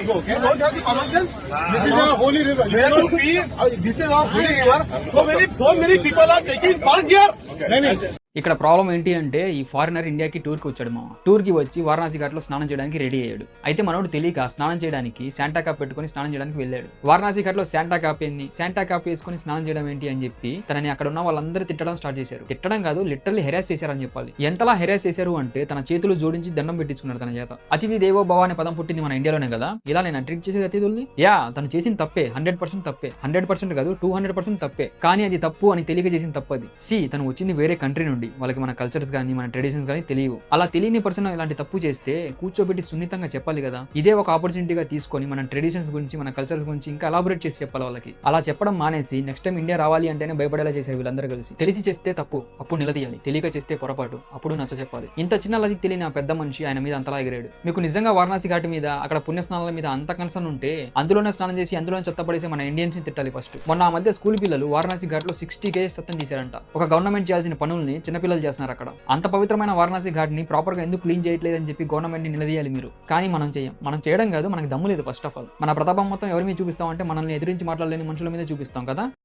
go. Okay, don't have the common sense. This is a holy river. You have to be. This is a holy river. So many people are taking bath here. Okay. ఇక్కడ problem ఏంటి అంటే ఈ foreigner ఇండియాకి టూర్కి వచ్చాడు మా టూర్కి వచ్చి వారణాసి ఘాట్లో స్నానం చేయడానికి రెడీ అయ్యాడు. అయితే మనోడు తెలియక స్నానం చేయడానికి శాంటా కాప్ పెట్టుకుని స్నానం చేయడానికి వెళ్ళాడు. వారణాసి ఘాట్లో శాంటా కాప్ వేసుకుని స్నానం చేయడం ఏంటి అని చెప్పి తనని అక్కడ ఉన్న వాళ్ళందరూ తిట్టడం స్టార్ట్ చేశారు. తిట్టడం కాదు, లిటరల్లీ హెరాస్ చేశారని చెప్పాలి. ఎంతలా హెరాస్ చేశారు అంటే తన చేతులు జోడించి దండం పెట్టించుకున్నాడు తన చేత. అతిథి దేవో భవ అనే పదం పుట్టింది మన ఇండియాలోనే కదా. ఇలా నేను ట్రీట్ చేసేది అతిథుల్ని తను చేసిన తప్పే, 100% తప్పే. 100% కాదు, 200% తప్పే. కానీ అది తప్పు అని తెలియక చేసిన తప్పు అది. తను వచ్చింది వేరే కంట్రీ నుండి, వాళ్ళకి మన కల్చర్స్ కానీ మన ట్రెడిషన్స్ కానీ తెలియవు. అలా తెలియని పర్సన్ ఇలాంటి తప్పు చేస్తే కూర్చోబెట్టి సున్నితంగా చెప్పాలి కదా. ఇదే ఒక ఆపర్చునిటీగా తీసుకొని మన ట్రెడిషన్స్ గురించి మన కల్చర్స్ గురించి ఇంకా ఎలాబొరేట్ చేసి చెప్పాలి వాళ్ళకి. అలా చెప్పడం మానేసి నెక్స్ట్ టైం ఇండియా రావాలి అంటేనే భయపడేలా చేశారు వీళ్ళందరూ కలిసి. తెలిసి చేస్తే తప్పు, అప్పుడు నిలదీయాలి. తెలియక చేస్తే పొరపాటు, అప్పుడు నచ్చ చెప్పాలి. ఇంత చిన్న లాజిక్ తెలియని ఆ పెద్ద మనిషి ఆయన మీద అంతలా ఎగిరాడు. మీకు నిజంగా వారణాసి ఘాట్ మీద అక్కడ పుణ్యస్నానాల మీద అంత కన్సర్న్ ఉంటే అందులోనే స్నానం చేసి అందులోనే చెత్తపడేసి మన ఇండియన్స్ తిట్టాలి ఫస్ట్. మొన్న ఆ మధ్య స్కూల్ పిల్లలు వారణాసి ఘాట్ లో 60 కేజెస్ చెత్తను తీశారంట. ఒక గవర్నమెంట్ చేయాల్సిన పనుల్ని చిన్నపిల్లలు చేస్తున్నారు అక్కడ. అంత పవిత్రమైన వారణాసి ఘాట్ ని ప్రాపర్ గా ఎందుకు క్లీన్ చేయట్లేదని చెప్పి గవర్నమెంట్ ని నిలదీయాలి మీరు. కానీ మనం చేయడం కాదు, మనకు దమ్ము లేదు. ఫస్ట్ ఆఫ్ ఆల్ మన ప్రతాపం మొత్తం ఎవరి మీద చూపిస్తాం అంటే మనల్ని ఎదిరించి మాట్లాడలేని మనుషుల మీద చూపిస్తాం కదా.